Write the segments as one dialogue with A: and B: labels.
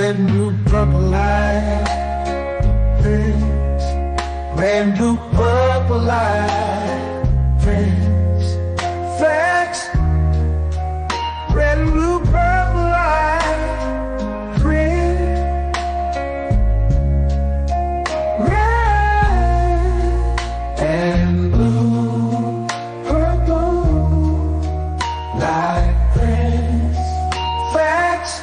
A: red, blue, purple light. Friends, red, blue, purple light. Friends, facts, red, blue, purple light. Friends, red and blue, purple light. Friends, facts,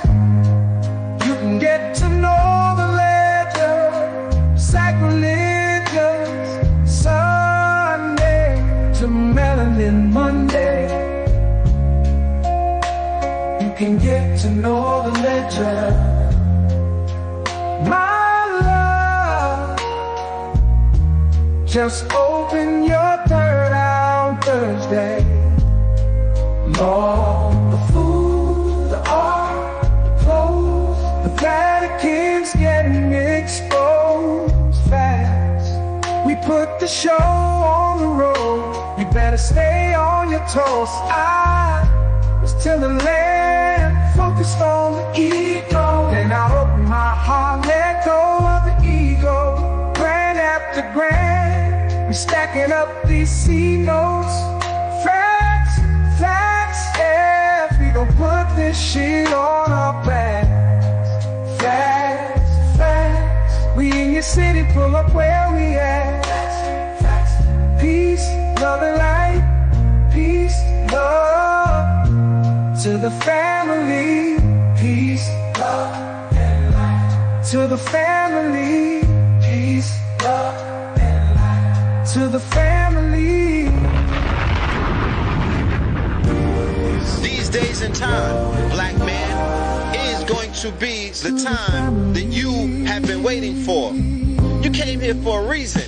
A: you can get to know the ledger, sacrilegious Sunday to Melanin Monday. You can get to know the ledger, my love. Just open your third eye on Thursday. Lord, the food, the art, the clothes, the Vatican's getting exposed fast. We put the show on the road, you better stay on your toes. I was till the land focused on the ego. Then I open my heart, let go of the ego. Grand after grand, we stacking up these C notes. Facts, facts, yeah, we gon' put this shit on our backs. Facts, facts, we in your city, pull up where we at. Facts, facts, peace, love and light. Peace, love to the family. Peace, love and light. To the family. Peace, love and light. To the family.
B: These days and time, black man, is going to be the time that you have been waiting for. You came here for a reason.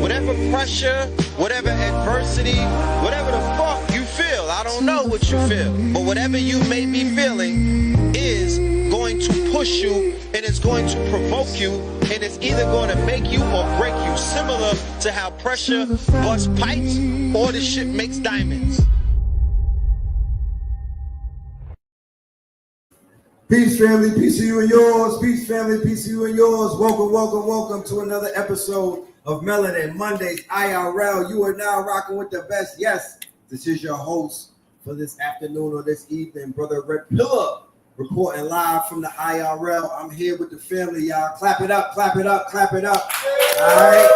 B: Whatever pressure, whatever adversity, whatever the fuck you feel, I don't know what you feel, but whatever you may be feeling is going to push you, and it's going to provoke you, and it's either going to make you or break you, similar to how pressure busts pipes or the shit makes diamonds.
C: Peace, family, peace to you and yours. Peace, family, peace to you and yours. Welcome, welcome, welcome to another episode of Melanin Mondays IRL. You are now rocking with the best. Yes, this is your host for this afternoon or this evening, Brother Red Pillar, reporting live from the IRL. I'm here with the family, y'all. Clap it up, clap it up, clap it up. All right.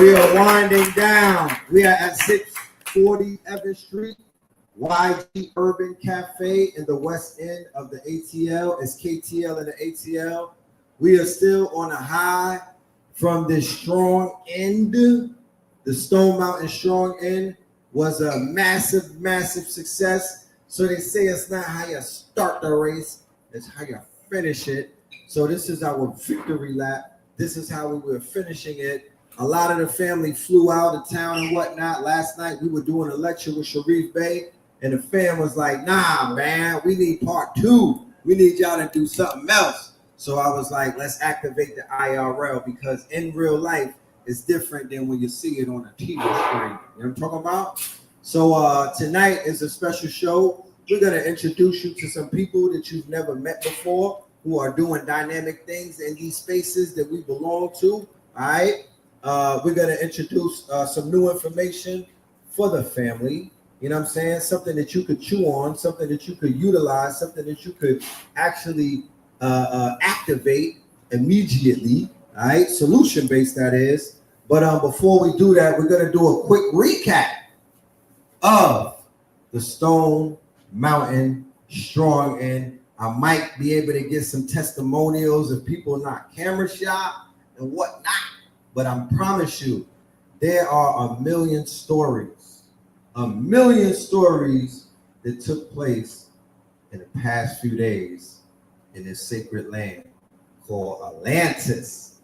C: We are winding down. We are at 640 Evans Street. YG Urban Cafe in the west end of the ATL. It's KTL in the ATL. We are still on a high from this strong end. The Stone Mountain strong end was a massive, massive success. So they say it's not how you start the race, it's how you finish it. So this is our victory lap. This is how we were finishing it. A lot of the family flew out of town and whatnot. Last night we were doing a lecture with Sharif Bey. And the fam was like, nah, man, we need part 2. We need y'all to do something else. So I was like, let's activate the IRL, because in real life, it's different than when you see it on a TV screen. You know what I'm talking about? So tonight is a special show. We're going to introduce you to some people that you've never met before who are doing dynamic things in these spaces that we belong to. All right? We're going to introduce some new information for the family. You know what I'm saying? Something that you could chew on, something that you could utilize, something that you could actually activate immediately. All right, solution-based, that is. But before we do that, we're going to do a quick recap of the Stone Mountain Strong End. I might be able to get some testimonials of people not camera shy and whatnot. But I promise you, there are a million stories that took place in the past few days in this sacred land called Atlantis.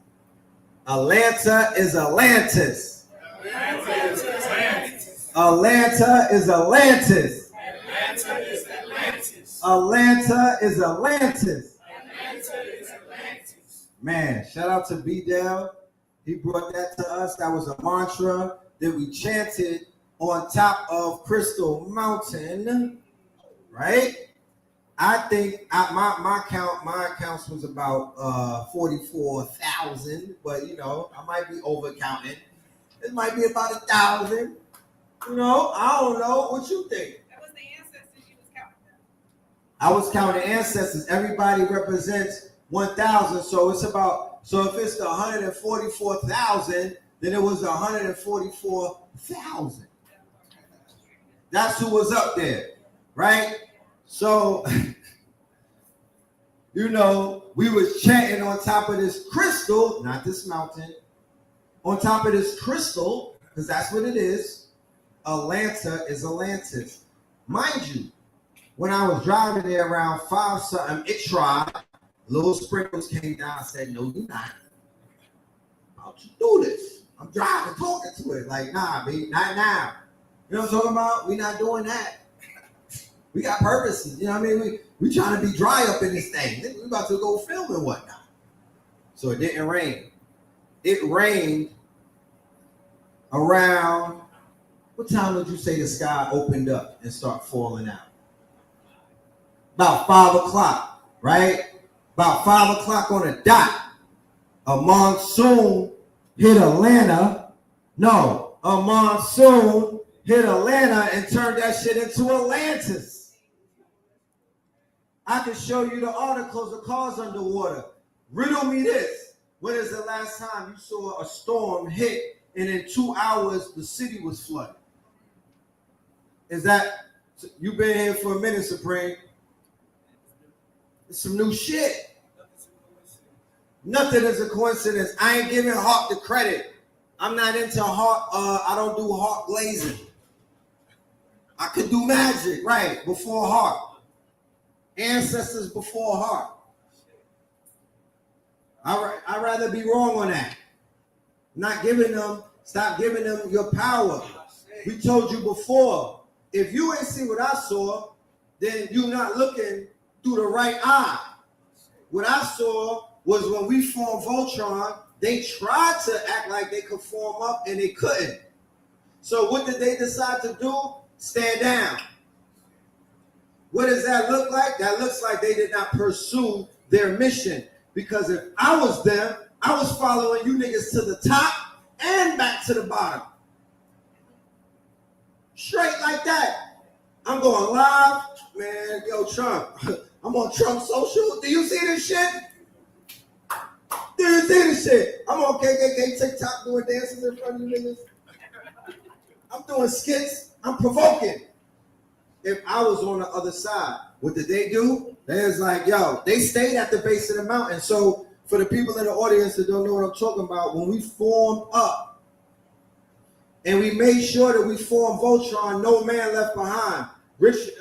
C: Atlanta is Atlantis.
D: Atlanta is Atlantis.
C: Atlanta is Atlantis.
D: Atlanta is Atlantis.
C: Atlanta is Atlantis.
D: Atlanta is Atlantis.
C: Man, shout out to B-Dell. He brought that to us. That was a mantra that we chanted on top of Crystal Mountain, right? I think my accounts was about 44,000, but you know, I might be over counting. It might be about 1,000. You know, I don't know. What you think?
D: That was the ancestors you was counting.
C: I was counting ancestors. Everybody represents 1,000. So it's about, so if it's the 144,000, then it was 144,000. That's who was up there, right? So, you know, we was chanting on top of this crystal, not this mountain, on top of this crystal, because that's what it is. Atlanta is Atlantis. Mind you, when I was driving there around 5 something, it tried. Little sprinkles came down. I said, no, you're not. How'd you do this? I'm driving, talking to it. Like, nah, B, not now. You know what I'm talking about? We not doing that. We got purposes. You know what I mean? We trying to be dry up in this thing. We about to go film and whatnot. So it didn't rain. It rained around, what time would you say the sky opened up and start falling out? About 5 o'clock, right? About 5 o'clock on a dot. A monsoon hit Atlanta. No, a monsoon hit Atlanta and turned that shit into Atlantis. I can show you the articles of cars underwater. Riddle me this. When is the last time you saw a storm hit and in 2 hours the city was flooded? Is that, you've been here for a minute, Supreme. It's some new shit. Nothing is a coincidence. I ain't giving Hawk the credit. I'm not into Hawk. I don't do Hawk glazing. I could do magic, right, before Hawk. Ancestors before Hawk. I'd rather be wrong on that. Not giving them, stop giving them your power. We told you before, if you ain't see what I saw, then you're not looking through the right eye. What I saw was when we formed Voltron, they tried to act like they could form up and they couldn't. So what did they decide to do? Stand down. What does that look like? That looks like they did not pursue their mission. Because if I was them, I was following you niggas to the top and back to the bottom. Straight like that. I'm going live. Man, yo, Trump. I'm on Trump social. Do you see this shit? Do you see this shit? I'm on KKK TikTok doing dances in front of you niggas. I'm doing skits. I'm provoking. If I was on the other side, what did they do? They was like, yo, they stayed at the base of the mountain. So for the people in the audience that don't know what I'm talking about, when we formed up and we made sure that we formed Voltron, no man left behind.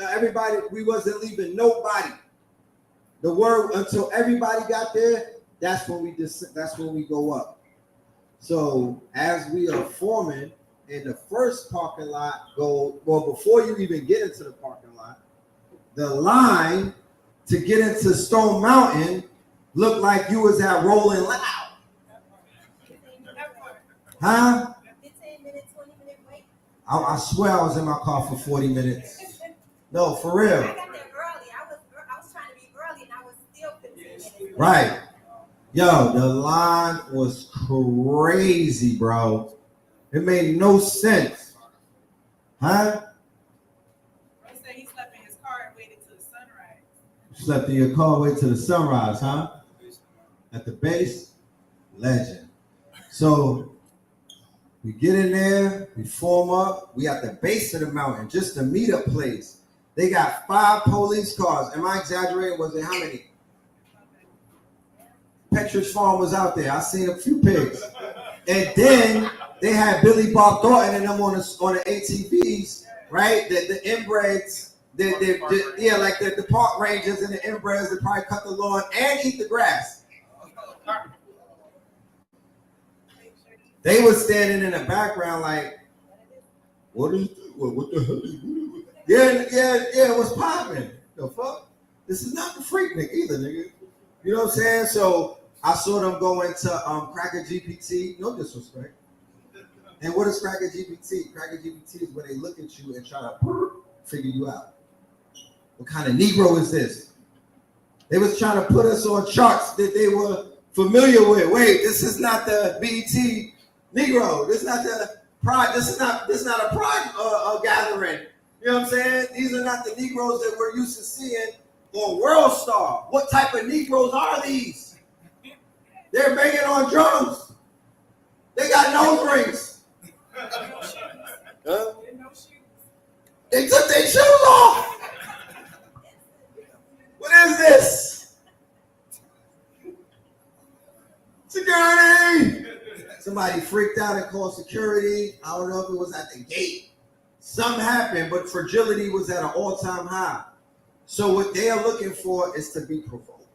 C: Everybody, we wasn't leaving nobody. The word until everybody got there, that's when we go up. So as we are forming in the first parking lot, before you even get into the parking lot, the line to get into Stone Mountain looked like you was at Rolling Loud. Huh?
E: 15-minute, 20-minute wait.
C: I swear I was in my car for 40 minutes. No, for real.
E: I got there early. I was trying to be early and I was still 15 minutes.
C: Right. Yo, the line was crazy, bro. It made no sense. Huh?
D: He said he slept in his car and waited till the sunrise.
C: Slept in your car, wait till the sunrise, huh? At the base? Legend. So we get in there, we form up, we at the base of the mountain, just a meetup place. They got 5 police cars. Am I exaggerating? Was it how many? Petrus Farm was out there. I seen a few pigs. And then they had Billy Bob Thornton and them on the ATVs, right? The inbreds, like the park rangers and the inbreds that probably cut the lawn and eat the grass. They were standing in the background like, what the hell is this? Yeah, what's popping? The fuck? This is not the freak nigga either, nigga. You know what I'm saying? So I saw them go into Cracker GPT. No disrespect. And what is Cracker GPT? Cracker GPT is where they look at you and try to figure you out. What kind of Negro is this? They was trying to put us on charts that they were familiar with. Wait, this is not the BT Negro. This is not the pride. This is not a pride gathering. You know what I'm saying? These are not the Negroes that we're used to seeing on World Star. What type of Negroes are these? They're banging on drums. They got nose rings. Huh? They took their shoes off. What is this? Security! Somebody freaked out and called security. I don't know if it was at the gate. Something happened, but fragility was at an all-time high. So what they are looking for is to be provoked.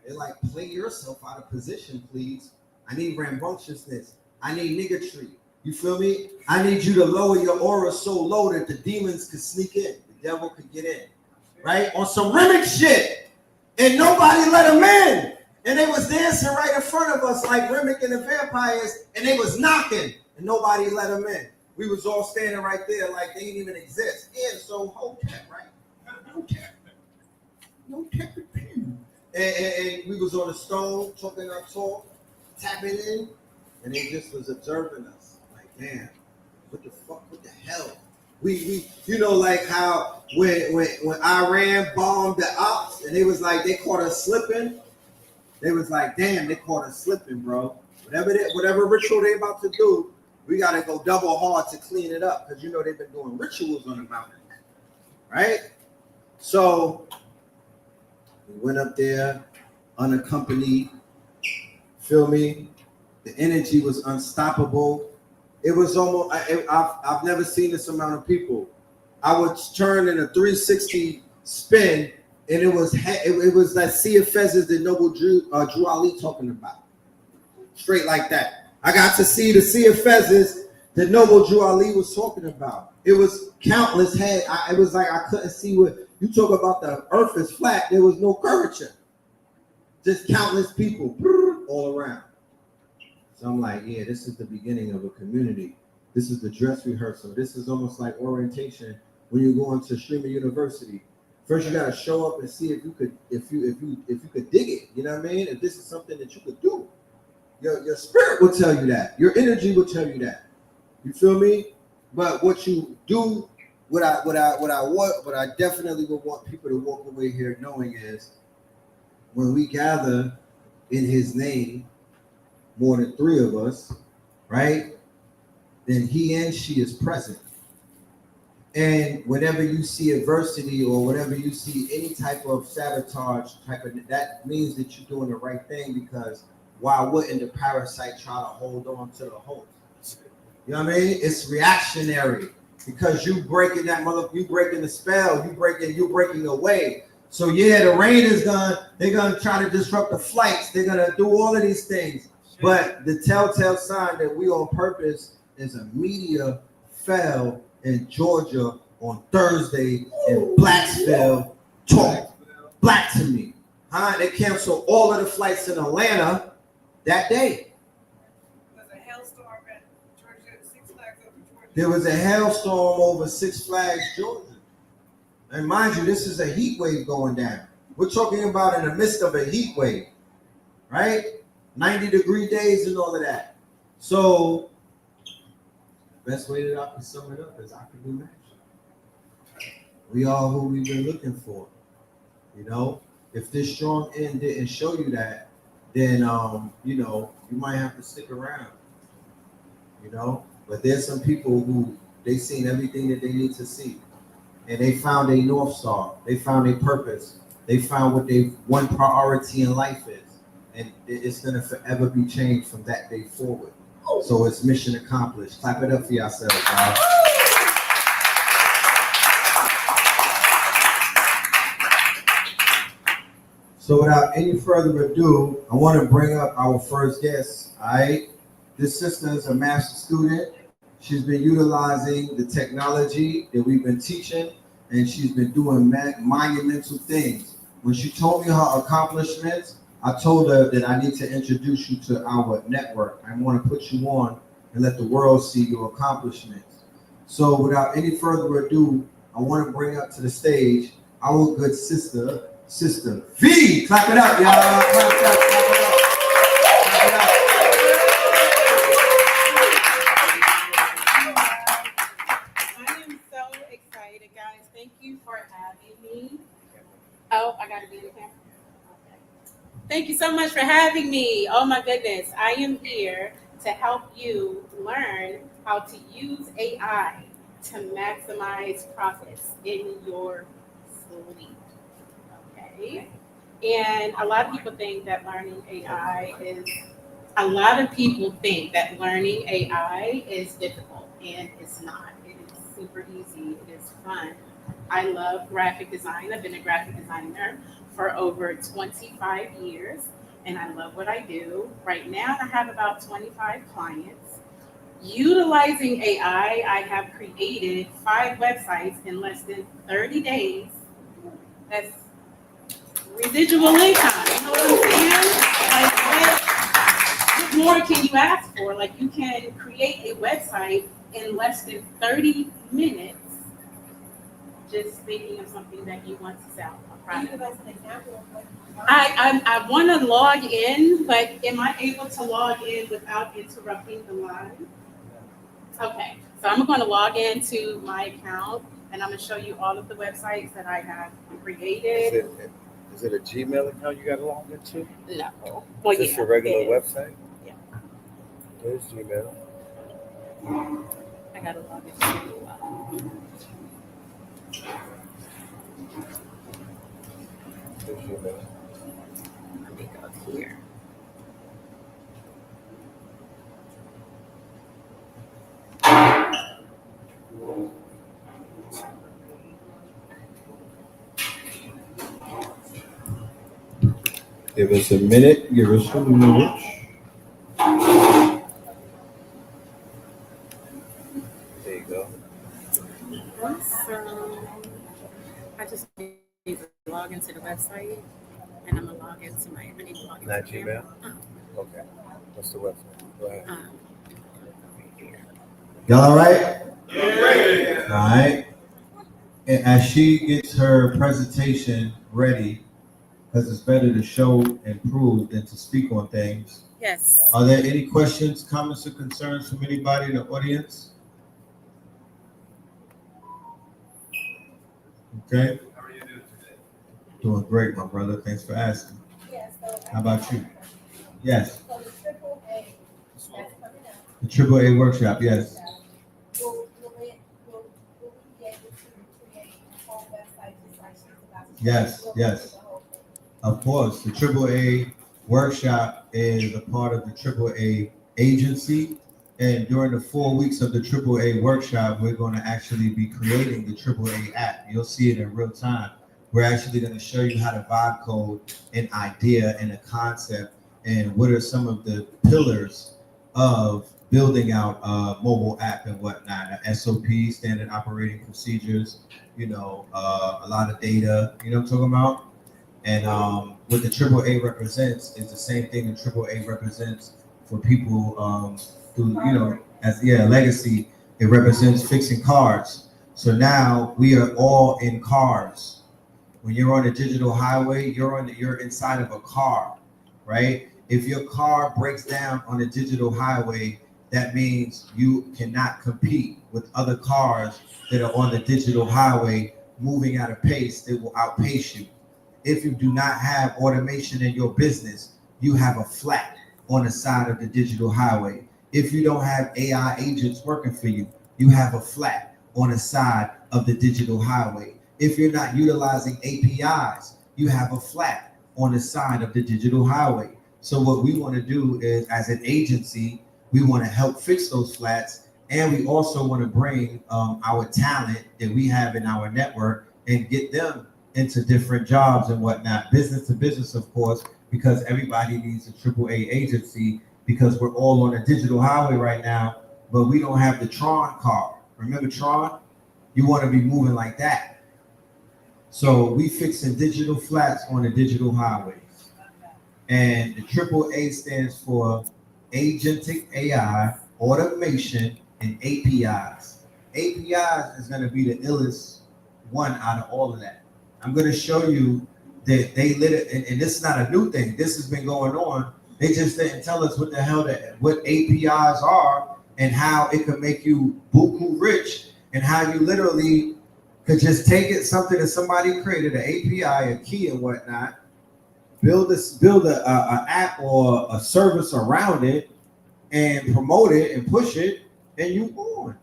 C: They're like, play yourself out of position, please. I need rambunctiousness. I need niggatry. You feel me? I need you to lower your aura so low that the demons could sneak in. The devil could get in. Right? On some Remick shit. And nobody let them in. And they was dancing right in front of us like Remick and the Vampires. And they was knocking. And nobody let them in. We was all standing right there like they didn't even exist. Yeah, so Hotep, right? Hotep. And we was on a stone, talking our talk, tapping in. And they just was observing us. Like, damn, what the fuck, what the hell? We you know, like how when Iran bombed the ops and they was like, they caught us slipping. They was like, damn, they caught us slipping, bro. Whatever ritual they about to do, we got to go double hard to clean it up. Because, you know, they've been doing rituals on the mountain. Right? So we went up there unaccompanied. Feel me? The energy was unstoppable. It was almost, I've never seen this amount of people. I would turn in a 360 spin, and it was that sea of feathers that Noble Drew Ali talking about. Straight like that. I got to see the sea of feathers that Noble Drew Ali was talking about. It was countless head. It was like I couldn't see what you talk about. The earth is flat. There was no curvature. Just countless people all around. So I'm like, yeah, this is the beginning of a community. This is the dress rehearsal. This is almost like orientation when you go into Streamer University. First, you gotta show up and see if you could dig it. You know what I mean? If this is something that you could do, your spirit will tell you that. Your energy will tell you that. You feel me? But what you do, what I definitely would want people to walk away here knowing is when we gather in His name, more than 3 of us, right? Then He and she is present. And whenever you see adversity or whenever you see any type of sabotage, that means that you're doing the right thing, because why wouldn't the parasite try to hold on to the host? You know what I mean? It's reactionary because you breaking the spell, you breaking away. So yeah, the rain is they're gonna try to disrupt the flights, they're gonna do all of these things. But the telltale sign that we on purpose is a meteor fell in Georgia on Thursday in Blacksville. Talk black to me. They canceled all of the flights in Atlanta that day.
D: There was a hailstorm at Georgia, 6 Flags over Georgia.
C: There was a hailstorm over 6 Flags, Georgia. And mind you, this is a heat wave going down. We're talking about in the midst of a heat wave, right? 90-degree days and all of that. So, the best way that I can sum it up is I can do magic. We are who we've been looking for. You know, if this strong end didn't show you that, then you know, you might have to stick around. You know, but there's some people who they seen everything that they need to see, and they found a North Star. They found a purpose. They found what they one priority in life is. And it's going to forever be changed from that day forward. So it's mission accomplished. Clap it up for yourselves, guys. So without any further ado, I want to bring up our first guest. All right. This sister is a master student. She's been utilizing the technology that we've been teaching, and she's been doing monumental things. When she told me her accomplishments, I told her that I need to introduce you to our network. I want to put you on and let the world see your accomplishments. So without any further ado, I want to bring up to the stage our good sister V. Clap it up, y'all. Clap it up. Clap it up.
D: I am so excited, guys. Thank you for having me. Oh, I got to be in the camera. Okay. Thank you so much for having me. Oh my goodness. I am here to help you learn how to use AI to maximize profits in your sleep. Okay. And a lot of people think that learning AI is difficult, and it's not. It is super easy. It is fun. I love graphic design. I've been a graphic designer for over 25 years, and I love what I do. Right now, I have about 25 clients. Utilizing AI, I have created 5 websites in less than 30 days. That's residual income. You know what I'm saying? Like, what more can you ask for? Like, you can create a website in less than 30 minutes, just thinking of something that you want to sell.
E: Can you give us an example of what you want?
D: I want to log in, but am I able to log in without interrupting the line? Okay, so I'm going to log into my account, and I'm going to show you all of the websites that I have created.
F: Is it a Gmail account you got to log into?
D: No. Well,
F: Just
D: yeah,
F: your regular
D: it is.
F: website?
D: Yeah.
F: There's Gmail.
D: I got to log into.
F: There's Gmail.
D: Let me go here.
C: Give us a minute. Give us a minute.
F: There you go.
D: So I just need to log into the website, and I'm gonna log into my. I need to log into
F: Not
D: my
F: Gmail?
D: Uh-huh.
F: Okay. What's the website? Go ahead.
C: Y'all all right? All right. And as she gets her presentation ready, because it's better to show and prove than to speak on things.
D: Yes.
C: Are there any questions, comments, or concerns from anybody in the audience? Okay.
G: How are you doing today?
C: Doing great, my brother. Thanks for asking.
E: Yeah, so
C: How about you? Yes.
E: So the triple A that's coming up.
C: The Triple A workshop, yes.
E: Will we be able to create a whole website just like she's about to?
C: Yes,
E: Will
C: yes.
E: do the whole thing?
C: Of course, the Triple A workshop is a part of the Triple A agency. And during the 4 weeks of the Triple A workshop, we're going to actually be creating the Triple A app. You'll see it in real time. We're actually going to show you how to vibe code an idea and a concept, and what are some of the pillars of building out a mobile app and whatnot. SOP, standard operating procedures, a lot of data, you know what I'm talking about? And what the Triple A represents is the same thing the Triple A represents for people through, legacy. It represents fixing cars. So now we are all in cars. When you're on a digital highway, you're inside of a car, right? If your car breaks down on a digital highway, that means you cannot compete with other cars that are on the digital highway moving at a pace that will outpace you. If you do not have automation in your business, you have a flat on the side of the digital highway. If you don't have AI agents working for you, you have a flat on the side of the digital highway. If you're not utilizing APIs, you have a flat on the side of the digital highway. So what we want to do is, as an agency, we want to help fix those flats, and we also want to bring our talent that we have in our network and get them into different jobs and whatnot, business to business, of course, because everybody needs a AAA agency, because we're all on a digital highway right now, but we don't have the Tron car. Remember Tron? You want to be moving like that. So we fixing digital flats on the digital highways. And the AAA stands for Agentic AI, Automation, and APIs. APIs is going to be the illest one out of all of that. I'm going to show you that they lit it, and this is not a new thing. This has been going on. They just didn't tell us what the hell what APIs are and how it could make you buku rich and how you literally could just take it, something that somebody created, an API, a key and whatnot, build a app or a service around it and promote it and push it, and you on.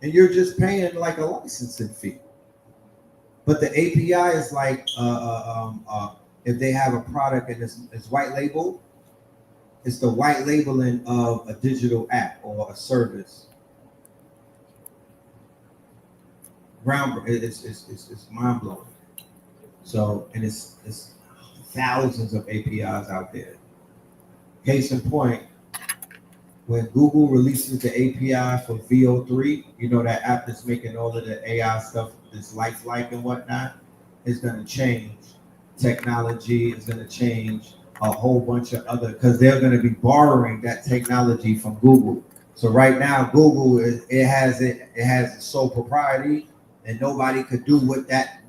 C: And you're just paying like a licensing fee. But the API is like if they have a product and it's white label, it's the white labeling of a digital app or a service. It's mind blowing. So, and it's thousands of APIs out there. Case in point, when Google releases the API for VO3, you know, that app that's making all of the AI stuff, this lifelike and whatnot, is going to change. Technology is going to change a whole bunch of other, because they're going to be borrowing that technology from Google. So right now, Google it has its sole propriety, and nobody could do what that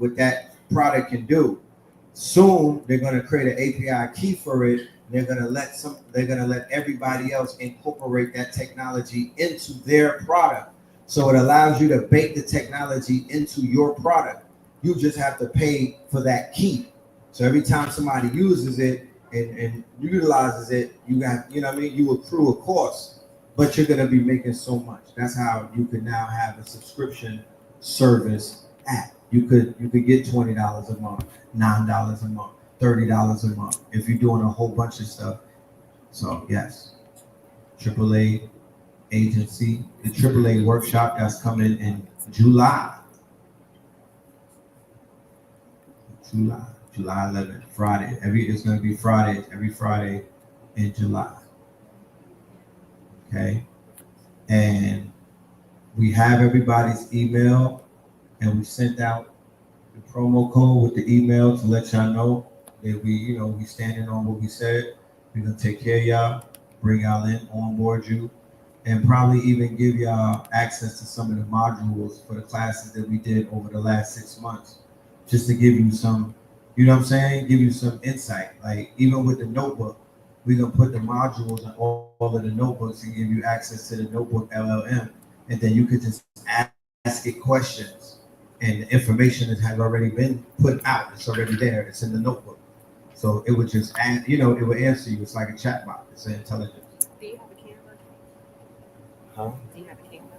C: product can do. Soon they're going to create an API key for it. They're going to let everybody else incorporate that technology into their product. So it allows you to bake the technology into your product. You just have to pay for that key. So every time somebody uses it and utilizes it, you accrue a cost, but you're going to be making so much. That's how you can now have a subscription service app. You could get $20 a month, $9 a month, $30 a month if you're doing a whole bunch of stuff. So yes, AAA agency, the AAA workshop that's coming in July 11th, Friday. It's going to be Friday, every Friday in July. Okay, and we have everybody's email, and we sent out the promo code with the email to let y'all know that we standing on what we said. We're gonna take care of y'all, bring y'all in, onboard you, and probably even give y'all access to some of the modules for the classes that we did over the last 6 months, just to give you some, give you some insight. Like even with the notebook, we're gonna put the modules in all of the notebooks and give you access to the notebook LLM, and then you could just ask it questions. And the information that has already been put out. It's already there. It's in the notebook. So it would just, it would answer you. It's like a chatbot. It's an intelligence.
D: Do you have a camera?
F: Huh?
D: Do you have a camera?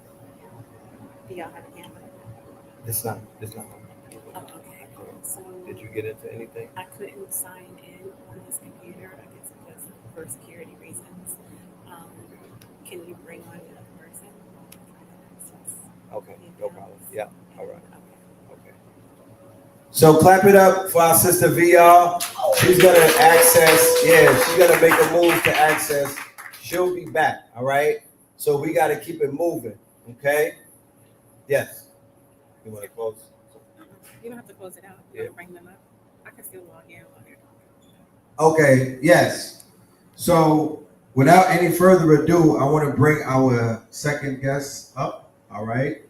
D: Do y'all have a camera?
F: It's not.
D: Oh, okay. So
F: Did you get into anything?
D: I couldn't sign in on this computer. I guess because for security reasons. Can you bring on another person?
F: Okay, no problem. Yeah, all right. Okay.
C: So clap it up for our sister VR. She's gonna she's gonna make a move to access. She'll be back, all right? So we gotta keep it moving, okay? Yes. You wanna close?
D: You don't have to close it out.
F: Yeah.
D: Bring them up. I can still log in while you're
C: Okay, yes. So without any further ado, I want to bring our second guest up, all right?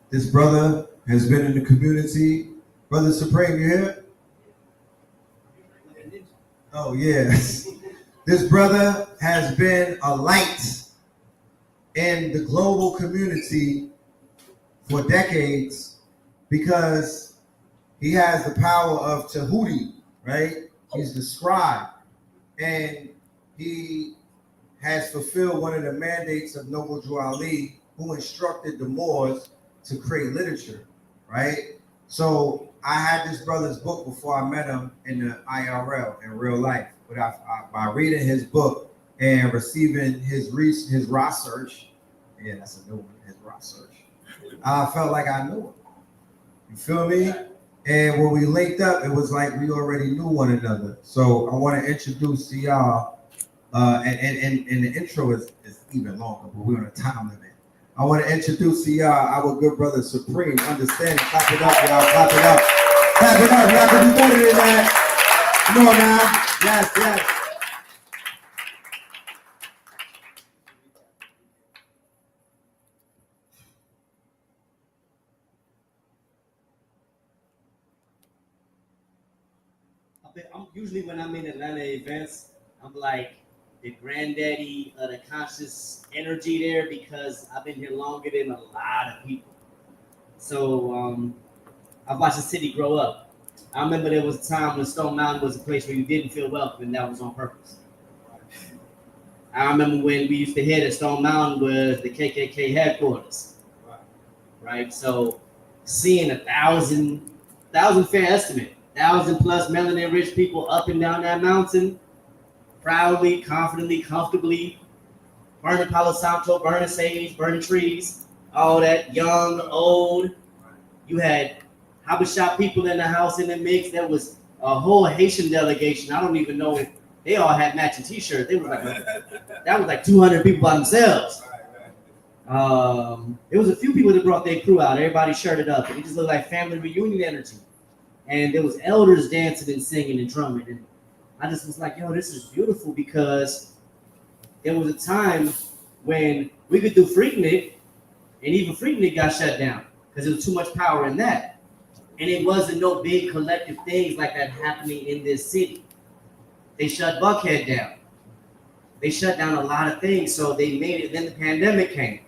C: This brother has been in the community. Brother Supreme, you here? Oh, yes. This brother has been a light in the global community for decades because he has the power of Tahuti, right? He's the scribe. And he has fulfilled one of the mandates of Noble Drew Ali, who instructed the Moors to create literature, right? So I had this brother's book before I met him in the IRL, in real life. But by reading his book and receiving his research, yeah, that's a new one, his research, I felt like I knew him. You feel me? And when we linked up, it was like we already knew one another. So I want to introduce to y'all, and the intro is even longer, but we're on a time limit. I want to introduce to y'all our good brother Supreme. Understand? Clap it up, y'all. Clap it up. Clap it up. Y'all can do better than that. Come on now. Yes, yes.
G: I'm usually when I'm in Atlanta events, I'm like the granddaddy of the conscious energy there because I've been here longer than a lot of people. So I've watched the city grow up. I remember there was a time when Stone Mountain was a place where you didn't feel welcome, and that was on purpose. I remember when we used to hear that Stone Mountain was the KKK headquarters, right? So seeing 1,000 fair estimate, 1,000 plus melanin rich people up and down that mountain, proudly, confidently, comfortably, burning Palo Santo, burning sage, burning trees, all that, young, old. You had Habesha people in the house in the mix. There was a whole Haitian delegation. I don't even know. They all had matching T-shirts. That was like 200 people by themselves. There was a few people that brought their crew out. Everybody shirted up. It just looked like family reunion energy. And there was elders dancing and singing and drumming. And I just was like, yo, this is beautiful because there was a time when we could do Freaknik, and even Freaknik got shut down because there was too much power in that. And it wasn't no big collective things like that happening in this city. They shut Buckhead down. They shut down a lot of things, so they made it. Then the pandemic came.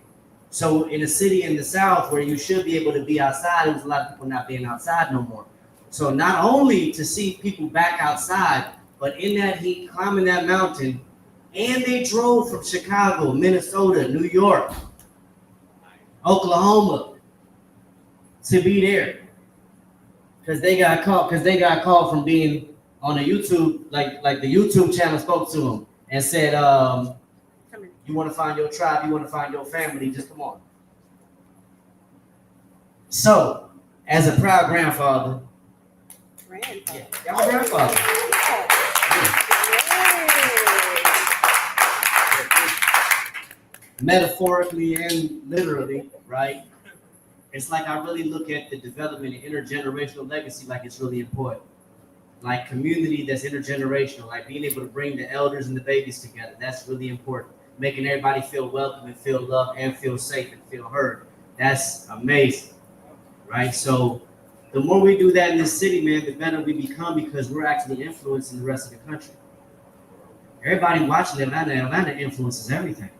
G: So in a city in the South where you should be able to be outside, there was a lot of people not being outside no more. So not only to see people back outside, but in that heat, climbing that mountain, and they drove from Chicago, Minnesota, New York, Oklahoma to be there because they got called from being on a YouTube, like the YouTube channel spoke to them and said, you want to find your tribe, you want to find your family, just come on. So, as a proud grandfather, yeah, I'm a grandfather. Metaphorically and literally, right? It's like I really look at the development of intergenerational legacy like it's really important. Like community that's intergenerational, like being able to bring the elders and the babies together. That's really important. Making everybody feel welcome and feel loved and feel safe and feel heard. That's amazing, right? So the more we do that in this city, man, the better we become because we're actually influencing the rest of the country. Everybody watching Atlanta influences everything.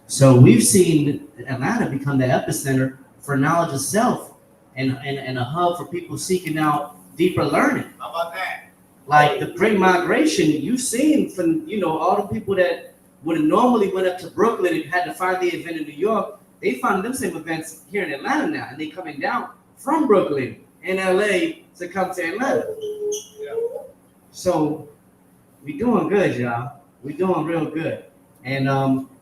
G: So we've seen Atlanta become the epicenter for knowledge of self and a hub for people seeking out deeper learning.
C: How about that?
G: Like the Great Migration, you've seen from, all the people that would have normally went up to Brooklyn and had to find the event in New York, they find them same events here in Atlanta now, and they coming down from Brooklyn and LA to come to Atlanta. Yeah. So we doing good, y'all. We doing real good. And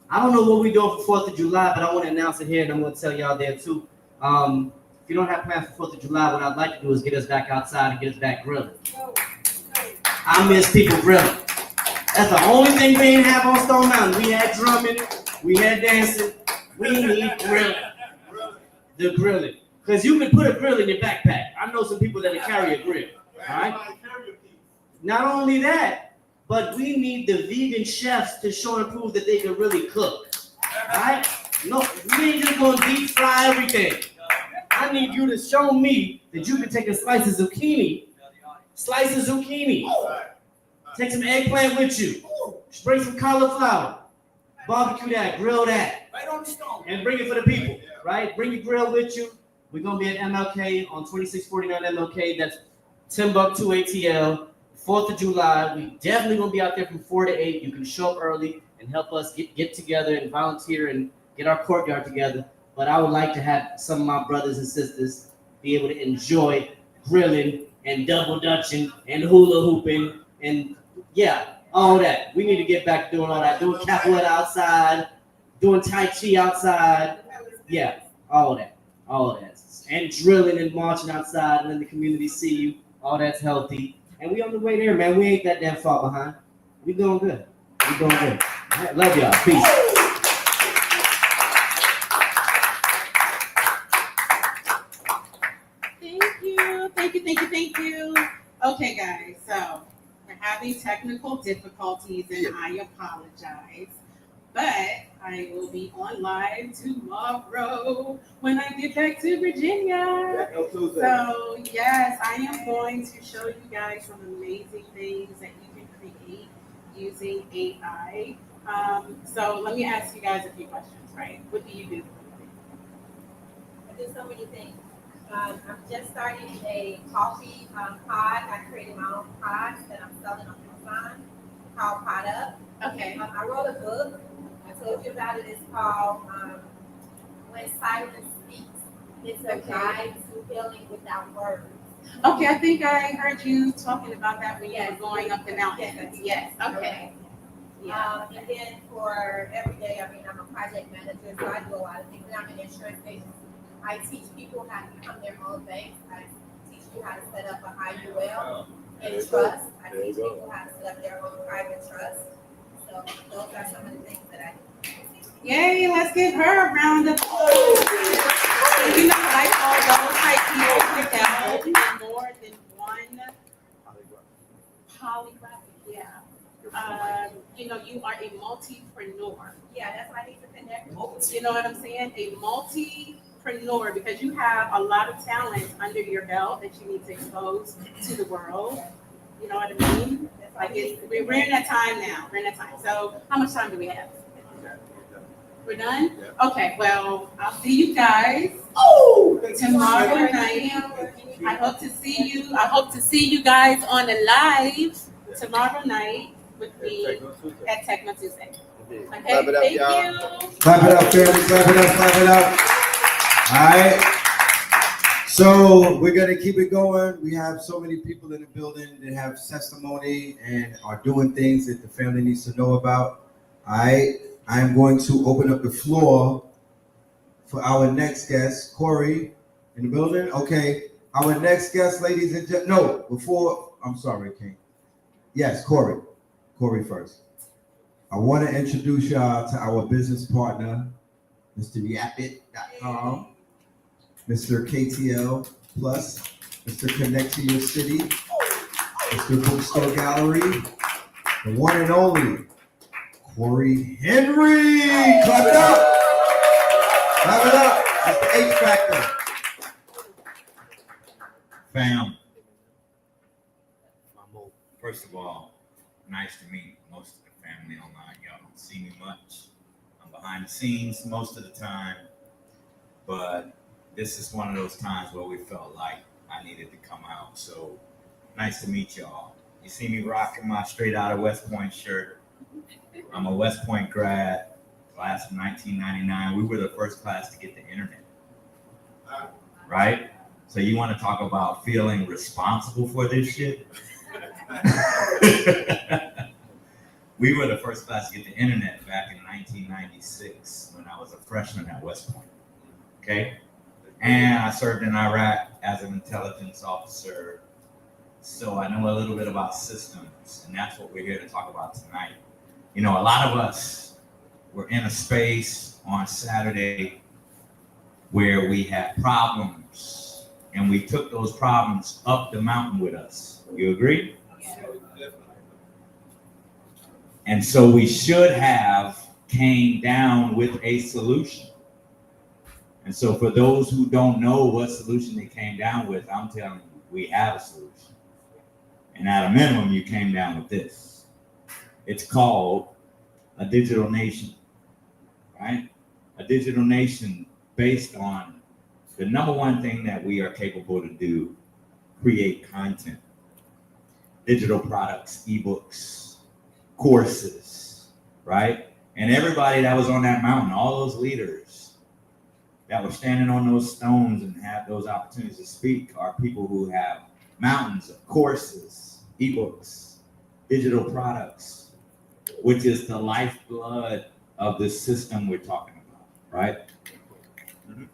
G: I don't know what we're doing for 4th of July, but I want to announce it here, and I'm going to tell y'all there too. If you don't have plans for 4th of July, what I'd like to do is get us back outside and get us back grilling. I miss people grilling. That's the only thing we didn't have on Stone Mountain. We had drumming, we had dancing. We need grilling. The grilling. Because you can put a grill in your backpack. I know some people that can carry a grill. All right? Not only that, but we need the vegan chefs to show and prove that they can really cook. All right? No, we ain't just going to deep fry everything. I need you to show me that you can take a slice of zucchini, take some eggplant with you, spray some cauliflower, barbecue that, grill that, right on the stone, and bring it for the people, right? Bring your grill with you. We're going to be at MLK on 2649 MLK. That's Timbuktu ATL, 4th of July. We definitely going to be out there from 4 to 8. You can show up early and help us get together and volunteer and get our courtyard together. But I would like to have some of my brothers and sisters be able to enjoy grilling and double dutching and hula hooping and all that. We need to get back to doing all that. Doing capoeira outside, doing tai chi outside. Yeah, all of that. And drilling and marching outside and letting the community see you. All that's healthy. And we on the way there, man. We ain't that damn far behind. We doing good. All right, love y'all. Peace.
D: Thank you. Okay, guys, so we're having technical difficulties and I apologize, but I will be on live tomorrow when I get back to Virginia. So yes, I am going to show you guys some amazing things that you can create using AI. So let me ask you guys a few questions, right? What do you do?
E: I do so many things. I'm just starting a coffee pod. I created my own pods that I'm selling on Amazon called Pod Up.
D: Okay.
E: I wrote a book. I told you about it. It's called When Silence Speaks. It's a guide to healing without words.
D: Okay, I think I heard you talking about that when you were going up the mountain. Yes. Okay. Yeah.
E: And then for every day, I mean, I'm a project manager, so I do a lot of things. I'm an insurance agent. I teach people how to become their own banks. I teach you how to set up a IUL and trust. I teach people how to set up their own private trust. So those are some of the things that I do.
D: Yay, let's give her a round of applause. You know, I call those type people that in more than one polygraphic. Yeah. You know, you are a multipreneur.
E: Yeah, that's why I need to connect.
D: You know what I'm saying? A multipreneur, because you have a lot of talent under your belt that you need to expose to the world. You know what I mean? Like we're in that time now. We're in that time. So how much time do we have? We're done? Okay, well, I'll see you guys tomorrow night. I hope to see you. I hope to see you guys on the live tomorrow night with me at Techno Tuesday. Okay,
C: Clap it up,
D: thank
C: y'all.
D: you.
C: Clap it up, family. Clap it up. Clap it up. All right. So we're gonna keep it going. We have so many people in the building that have testimony and are doing things that the family needs to know about. All right. I'm going to open up the floor for our next guest, Corey, in the building. Okay. Our next guest, ladies and gentlemen. No, before. I'm sorry, King. Yes, Corey. Corey first. I want to introduce y'all to our business partner, Mr. Yapit.com, Mr. KTL Plus, Mr. Connect to Your City, Mr. Bookstore Gallery, the one and only Corey Henry. Clap it up. Clap it up. That's the H Factor.
H: Fam, first of all, nice to meet most of the family online. Y'all don't see me much. I'm behind the scenes most of the time, but this is one of those times where we felt like I needed to come out. So nice to meet y'all. You see me rocking my straight out of West Point shirt. I'm a West Point grad, class of 1999. We were the first class to get the internet, right? So you want to talk about feeling responsible for this shit? We were the first class to get the internet back in 1996 when I was a freshman at West Point. Okay? And I served in Iraq as an intelligence officer. So I know a little bit about systems, and that's what we're here to talk about tonight. You know, a lot of us were in a space on Saturday where we had problems, and we took those problems up the mountain with us. You agree? And so we should have came down with a solution. And so for those who don't know what solution they came down with, I'm telling you, we have a solution. And at a minimum, you came down with this. It's called a digital nation, right? A digital nation based on the number one thing that we are capable to do, create content, digital products, ebooks, courses, right? And everybody that was on that mountain, all those leaders that were standing on those stones and have those opportunities to speak are people who have mountains of courses, ebooks, digital products, which is the lifeblood of the system we're talking about, right? Mm-hmm.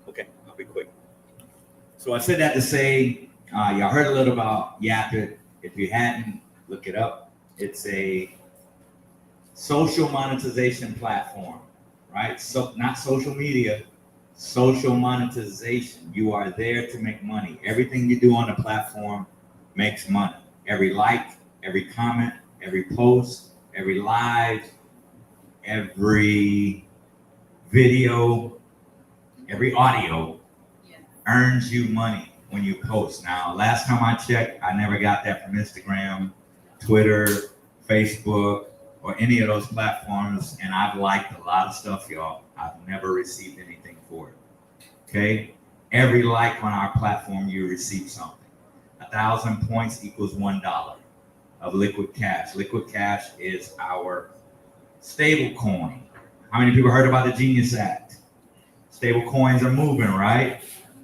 H: Okay, I'll be quick. So I said that to say, y'all heard a little about Yapit. If you hadn't, look it up. It's a social monetization platform, right? So not social media, social monetization. You are there to make money. Everything you do on the platform makes money. Every like, every comment, every post, every live, every video, every audio earns you money when you post. Now, last time I checked, I never got that from Instagram, Twitter, Facebook, or any of those platforms, and I've liked a lot of stuff, y'all. I've never received anything for it. Okay? Every like on our platform, you receive something. 1,000 points equals $1 of liquid cash. Liquid cash is our stable coin. How many people heard about the Genius Act? Stable coins are moving, right?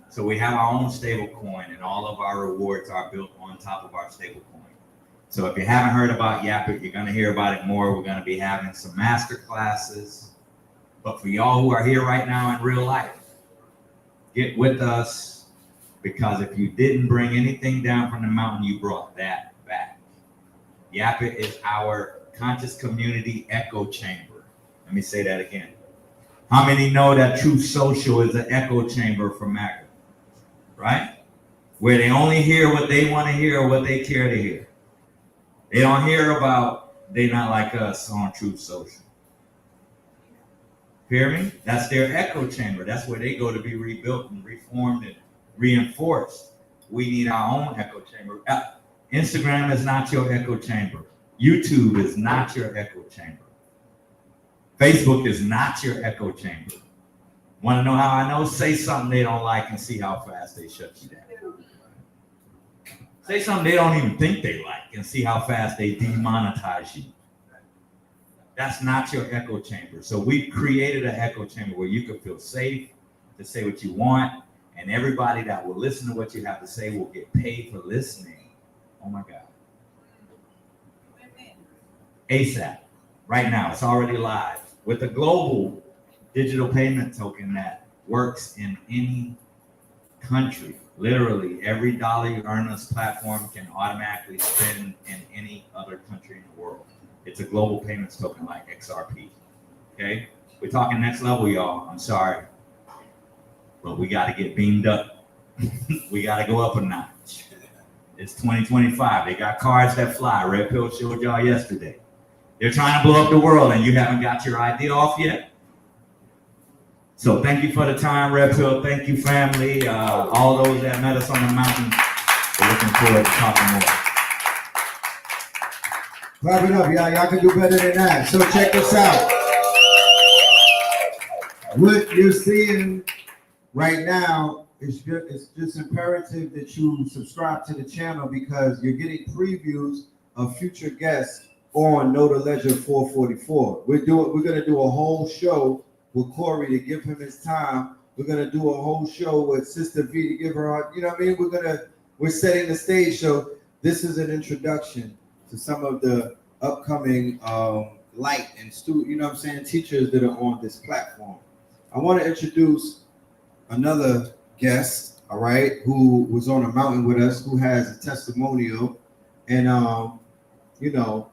H: So we have our own stable coin, and all of our rewards are built on top of our stable coin. So if you haven't heard about Yapit, you're going to hear about it more. We're going to be having some master classes. But for y'all who are here right now in real life, get with us, because if you didn't bring anything down from the mountain, you brought that back. Yapit is our conscious community echo chamber. Let me say that again. How many know that Truth Social is an echo chamber for MAGA? Right? Where they only hear what they want to hear or what they care to hear. They don't hear about they not like us on Truth Social. Hear me? That's their echo chamber. That's where they go to be rebuilt and reformed and reinforced. We need our own echo chamber. Instagram is not your echo chamber. YouTube is not your echo chamber. Facebook is not your echo chamber. Want to know how I know? Say something they don't like and see how fast they shut you down. Say something they don't even think they like and see how fast they demonetize you. That's not your echo chamber. So we created an echo chamber where you can feel safe to say what you want, and everybody that will listen to what you have to say will get paid for listening. Oh my God. ASAP. Right now, it's already live with a global digital payment token that works in any country. Literally, every dollar you earn on this platform can automatically spend in any other country in the world. It's a global payments token like XRP. Okay? We're talking next level, y'all. I'm sorry. But we got to get beamed up. We got to go up a notch. It's 2025. They got cars that fly. Red Pill showed y'all yesterday. They're trying to blow up the world, and you haven't got your idea off yet. So thank you for the time, Red Pill. Thank you, family. All those that met us on the mountain. We're looking forward to talking more.
C: Clap it up, y'all. Y'all can do better than that. So check this out. What you're seeing right now is just imperative that you subscribe to the channel, because you're getting previews of future guests on Know the Ledger 444. We're gonna do a whole show with Corey to give him his time. We're gonna do a whole show with Sister V to give her, you know what I mean? We're setting the stage. So this is an introduction to some of the upcoming light and you know what I'm saying, teachers that are on this platform. I want to introduce another guest, all right, who was on a mountain with us, who has a testimonial, and you know,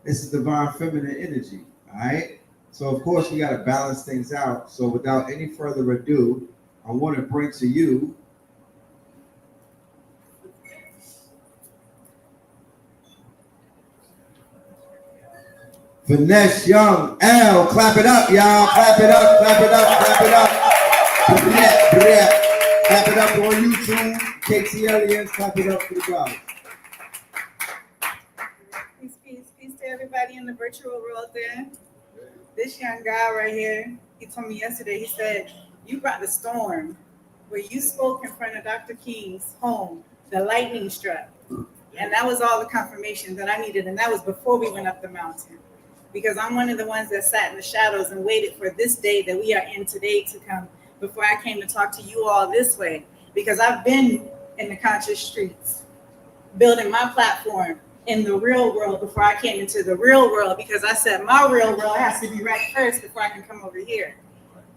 C: this is divine feminine energy, all right? So of course we got to balance things out. So without any further ado, I want to bring to you Finesse Young L. Clap it up, y'all. Clap it up, clap it up, clap it up. Clap it up on YouTube. KTL, clap it up for the guys.
I: Peace to everybody in the virtual world there. This young guy right here, he told me yesterday, he said, you brought the storm. Where you spoke in front of Dr. King's home, the lightning struck. And that was all the confirmation that I needed. And that was before we went up the mountain. Because I'm one of the ones that sat in the shadows and waited for this day that we are in today to come before I came to talk to you all this way. Because I've been in the conscious streets, building my platform in the real world before I came into the real world, because I said my real world has to be right first before I can come over here.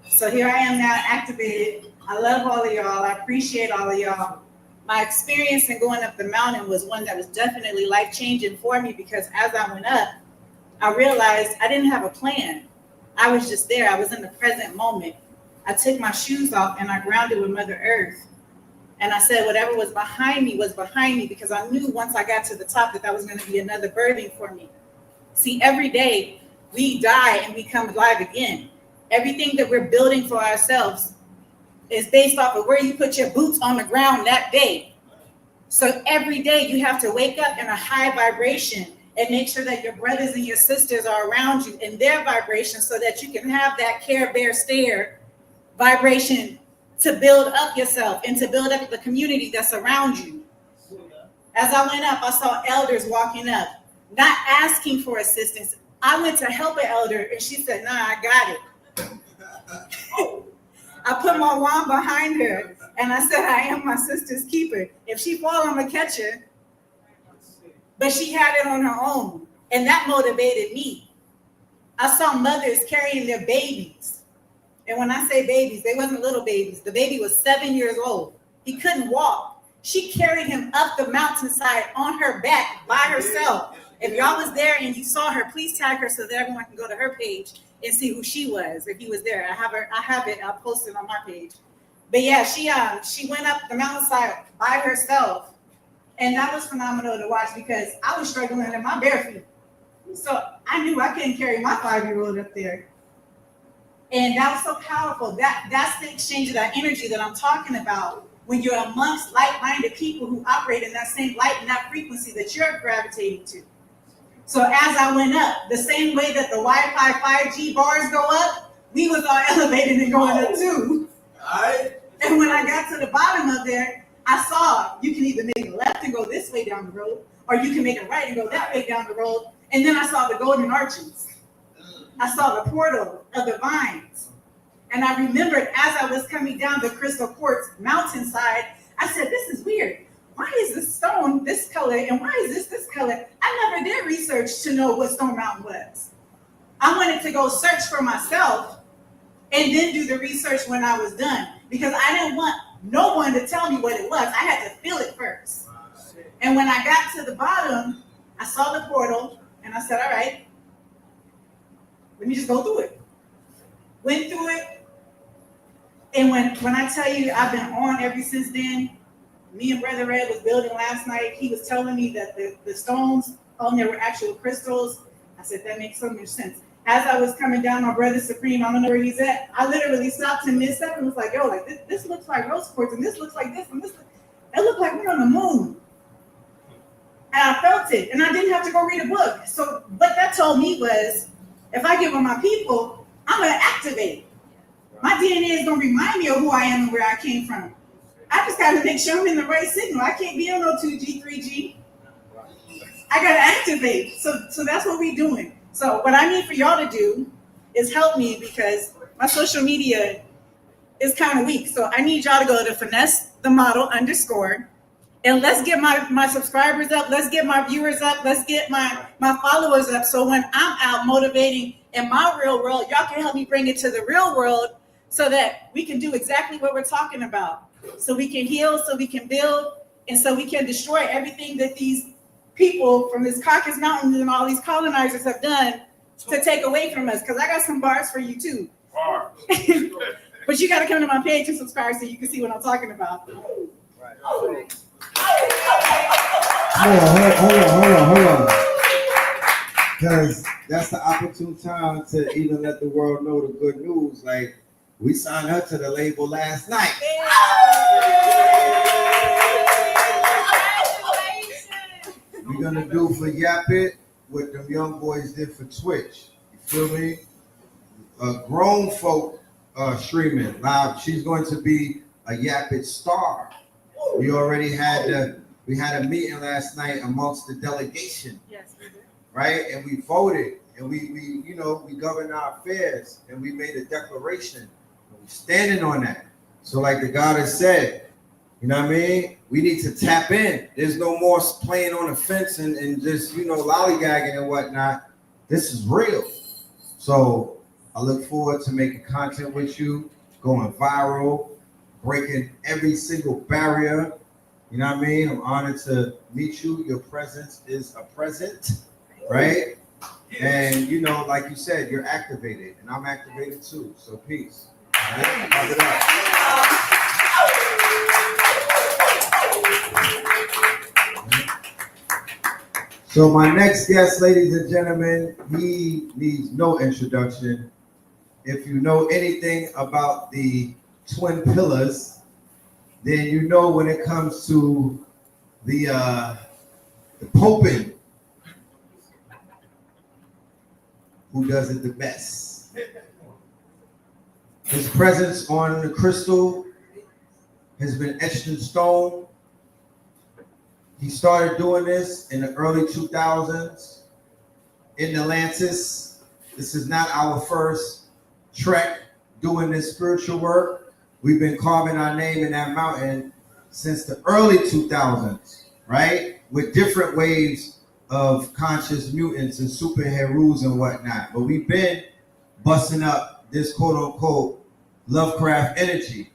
I: So here I am now activated. I love all of y'all. I appreciate all of y'all. My experience in going up the mountain was one that was definitely life-changing for me, because as I went up, I realized I didn't have a plan. I was just there. I was in the present moment. I took my shoes off and I grounded with Mother Earth. And I said, whatever was behind me because I knew once I got to the top that was going to be another birthing for me. See, every day we die and we come alive again. Everything that we're building for ourselves is based off of where you put your boots on the ground that day. So every day you have to wake up in a high vibration and make sure that your brothers and your sisters are around you in their vibration so that you can have that Care Bear Stare vibration to build up yourself and to build up the community that's around you. As I went up, I saw elders walking up, not asking for assistance. I went to help an elder and she said, nah, I got it. I put my wand behind her and I said, I am my sister's keeper. If she fall, I'm gonna catch her. But she had it on her own. And that motivated me. I saw mothers carrying their babies. And when I say babies, they wasn't little babies. The baby was 7 years old. He couldn't walk. She carried him up the mountainside on her back by herself. If y'all was there and you saw her, please tag her so that everyone can go to her page and see who she was. If he was there, I have it. I'll post it on my page. But yeah, she went up the mountainside by herself, and that was phenomenal to watch because I was struggling in my bare feet. So I knew I couldn't carry my 5-year-old up there. And that was so powerful. That's the exchange of that energy that I'm talking about. When you're amongst like-minded people who operate in that same light and that frequency that you're gravitating to. So as I went up, the same way that the Wi-Fi 5G bars go up, we was all elevated and going up too. All right. And when I got to the bottom of there, I saw you can either make a left and go this way down the road, or you can make a right and go that way down the road. And then I saw the golden arches. I saw the portal of the vines. And I remembered as I was coming down the crystal quartz mountainside, I said, this is weird. Why is this stone this color and why is this color? I never did research to know what Stone Mountain was. I wanted to go search for myself and then do the research when I was done because I didn't want no one to tell me what it was. I had to feel it first. And when I got to the bottom, I saw the portal and I said, all right, let me just go through it. Went through it. And when I tell you I've been on ever since then, me and Brother Red was building last night. He was telling me that the stones on there were actual crystals. I said, that makes so much sense. As I was coming down, my brother Supreme, I don't know where he's at. I literally stopped in mid-step and was like, yo, like this looks like rose quartz and this looks like this and this. It looked like we're on the moon. And I felt it. And I didn't have to go read a book. So what that told me was, if I get with my people, I'm going to activate. My DNA is going to remind me of who I am and where I came from. I just got to make sure I'm in the right signal. I can't be on no 2G, 3G. I got to activate. So that's what we're doing. So what I need for y'all to do is help me because my social media is kind of weak. So I need y'all to go to Finesse the Model _ and let's get my subscribers up. Let's get my viewers up. Let's get my followers up. So when I'm out motivating in my real world, y'all can help me bring it to the real world so that we can do exactly what we're talking about. So we can heal, so we can build, and so we can destroy everything that these people from this Caucasus Mountains and all these colonizers have done to take away from us. Because I got some bars for you too. But you got to come to my page and subscribe so you can see what I'm talking about.
C: Hold on. Because that's the opportune time to even let the world know the good news. Like, we signed her to the label last night. We're gonna do for Yap It what them young boys did for Twitch. You feel me? Grown folk streaming live. She's going to be a Yap It star. We already had a meeting last night amongst the delegation. Yes, we did. Right? And we voted and we govern our affairs and we made a declaration. We're standing on that. So like the God has said, you know what I mean? We need to tap in. There's no more playing on the fence and just, lollygagging and whatnot. This is real. So I look forward to making content with you, going viral, breaking every single barrier. You know what I mean? I'm honored to meet you. Your presence is a present, right? And like you said, you're activated and I'm activated too. So peace. Clap it up. So my next guest, ladies and gentlemen, he needs no introduction. If you know anything about the twin pillars, then you know when it comes to the poping, who does it the best. His presence on the crystal has been etched in stone. He started doing this in the early 2000s in Atlantis. This is not our first trek doing this spiritual work. We've been carving our name in that mountain since the early 2000s, right? With different waves of conscious mutants and super herus and whatnot. But we've been busting up this quote unquote Lovecraft energy.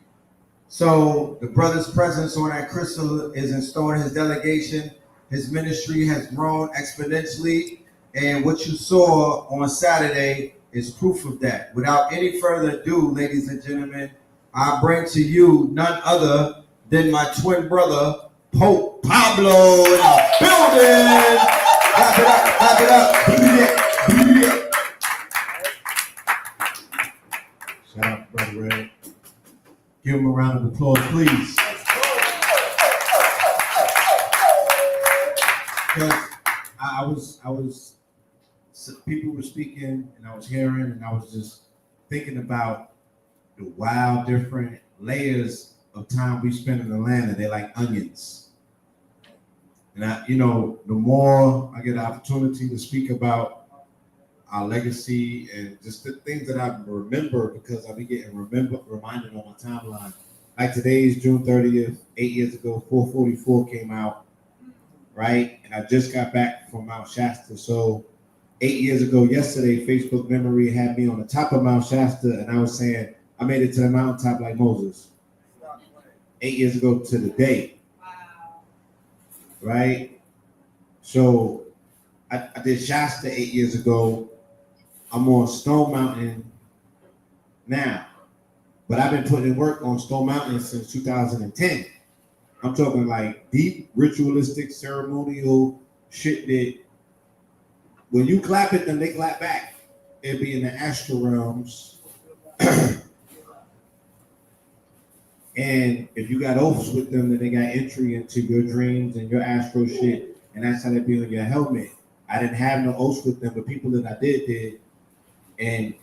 C: So the brother's presence on that crystal is in stone. His delegation, his ministry has grown exponentially. And what you saw on Saturday is proof of that. Without any further ado, ladies and gentlemen, I bring to you none other than my twin brother, Pope Pablo in the building. Clap it up, clap it up. Shout out, Brother Red. Give him a round of applause, please. Because I was, people were speaking, and I was hearing, and I was just thinking about the wild, different layers of time we spend in Atlanta. They're like onions. And the more I get the opportunity to speak about our legacy and just the things that I remember, because I'll be getting reminded on my timeline. Like today's June 30th, 8 years ago, 444 came out, right? And I just got back from Mount Shasta. So 8 years ago yesterday, Facebook memory had me on the top of Mount Shasta, and I was saying, I made it to the mountaintop like Moses. 8 years ago to the day. Wow. Right? So I did Shasta 8 years ago. I'm on Stone Mountain now. But I've been putting in work on Stone Mountain since 2010. I'm talking like deep, ritualistic, ceremonial shit that when you clap at them, they clap back. It'd be in the astral realms. And if you got oaths with them, then they got entry into your dreams and your astral shit. And that's how they be on your helmet. I didn't have no oaths with them, but people that I did. And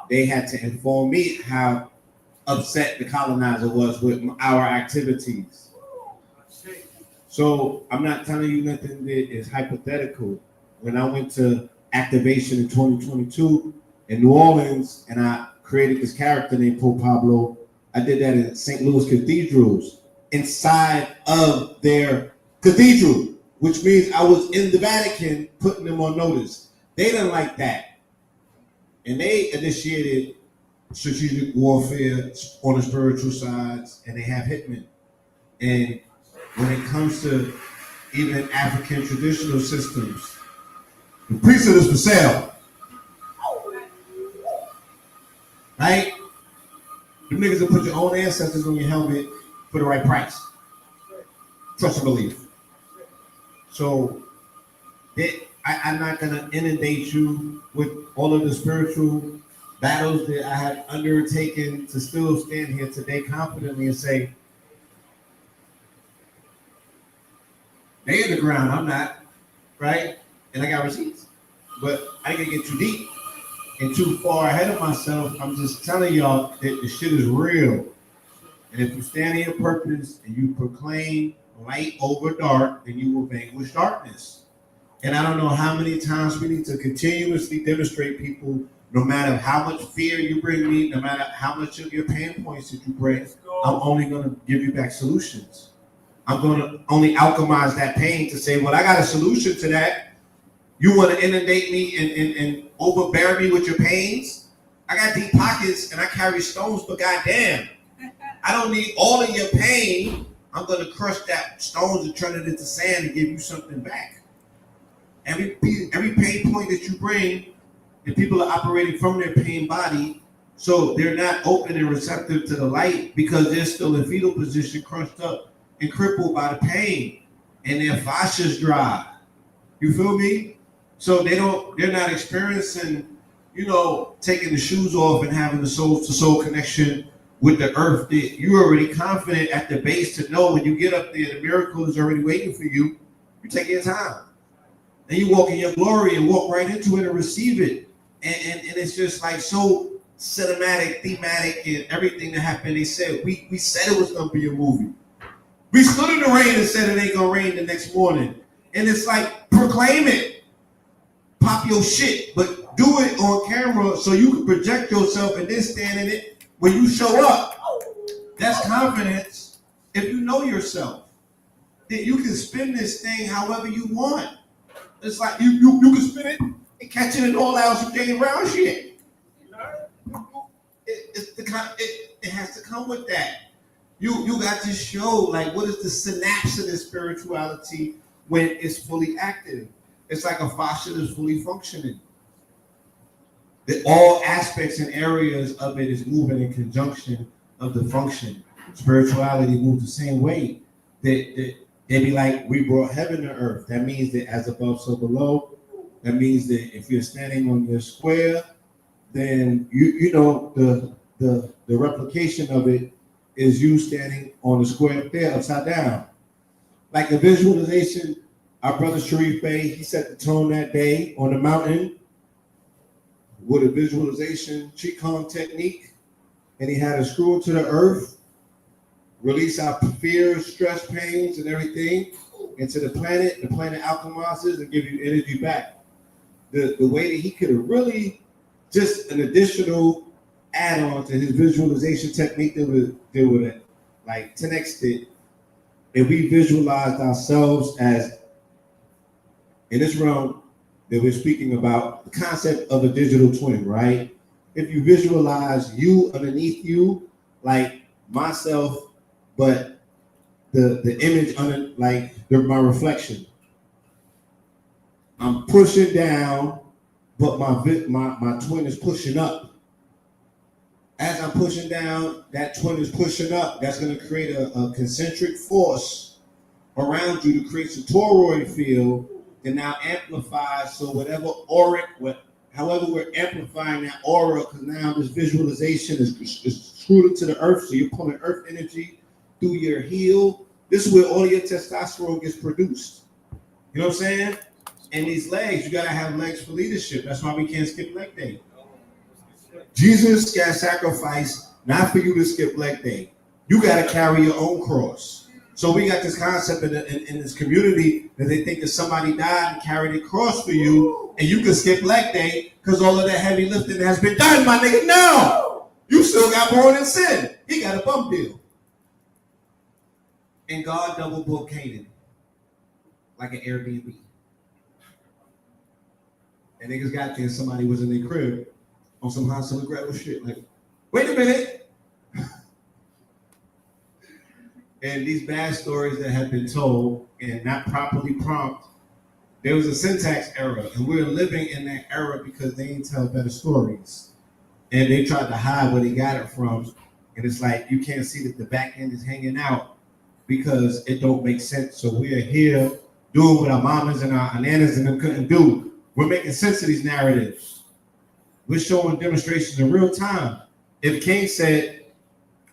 C: they had to inform me how upset the colonizer was with our activities. So I'm not telling you nothing that is hypothetical. When I went to activation in 2022 in New Orleans, and I created this character named Pope Pablo, I did that in St. Louis cathedrals, inside of their cathedral, which means I was in the Vatican putting them on notice. They didn't like that. And they initiated strategic warfare on the spiritual sides, and they have hitmen. And when it comes to even African traditional systems, the priesthood is for sale. Right? You niggas will put your own ancestors on your helmet for the right price. Trust and believe. So I'm not gonna inundate you with all of the spiritual battles that I have undertaken to still stand here today confidently and say, they in the ground, I'm not, right? And I got receipts. But I didn't get too deep and too far ahead of myself. I'm just telling y'all that the shit is real. And if you stand in your purpose and you proclaim light over dark, then you will vanquish darkness. And I don't know how many times we need to continuously demonstrate people, no matter how much fear you bring me, no matter how much of your pain points that you bring, I'm only going to give you back solutions. I'm going to only alchemize that pain to say, well, I got a solution to that. You want to inundate me and overbear me with your pains? I got deep pockets and I carry stones, but goddamn, I don't need all of your pain. I'm going to crush that stones and turn it into sand and give you something back. Every pain point that you bring, and people are operating from their pain body,
J: So they're not open and receptive to the light because they're still in fetal position, crunched up and crippled by the pain, and their fascia's dry. You feel me? So they're not experiencing, taking the shoes off and having the soul to soul connection with the earth. You're already confident at the base to know when you get up there, the miracle is already waiting for you. You take your time. And you walk in your glory and walk right into it and receive it. And it's just like so cinematic, thematic, and everything that happened. They said, we said it was going to be a movie. We stood in the rain and said it ain't going to rain the next morning. And it's like, proclaim it. Pop your shit, but do it on camera so you can project yourself and then stand in it when you show up. That's confidence. If you know yourself, then you can spin this thing however you want. It's like you can spin it and catch it in all out some Jane Brown shit. It has to come with that. You got to show like what is the synapse of this spirituality when it's fully active. It's like a fascia that's fully functioning. That all aspects and areas of it is moving in conjunction of the function. Spirituality moves the same way. They be like, we brought heaven to earth. That means that as above, so below. That means that if you're standing on your square, then the replication of it is you standing on the square up there, upside down. Like the visualization, our brother Sharif Bey, he set the tone that day on the mountain with a visualization Qigong technique, and he had us screw to the earth, release our fears, stress, pains, and everything into the planet alchemizes and give you energy back. The way that he could have really just an additional add-on to his visualization technique that would like 10x it if we visualized ourselves as in this realm that we're speaking about, the concept of a digital twin, right? If you visualize you underneath you, like myself, but the image under like my reflection. I'm pushing down, but my twin is pushing up. As I'm pushing down, that twin is pushing up. That's going to create a concentric force around you to create a toroid field that now amplifies. So however we're amplifying that aura, because now this visualization is screwed into the earth. So you're pulling earth energy through your heel. This is where all your testosterone gets produced. You know what I'm saying? And these legs, you got to have legs for leadership. That's why we can't skip leg day. Jesus got sacrificed not for you to skip leg day. You got to carry your own cross. So we got this concept in this community that they think that somebody died and carried a cross for you, and you can skip leg day because all of that heavy lifting has been done, my nigga. No! You still got born in sin. He got a bum deal. And God double booked Canaan like an Airbnb. And niggas got there, somebody was in their crib on some Hansel and Gretel shit. Like, wait a minute. And these bad stories that have been told and not properly prompt, there was a syntax error, and we're living in that era because they didn't tell better stories. And they tried to hide where they got it from. And it's like, you can't see that the back end is hanging out because it don't make sense. So we're here doing what our mamas and our nanas and them couldn't do. We're making sense of these narratives. We're showing demonstrations in real time. If King said,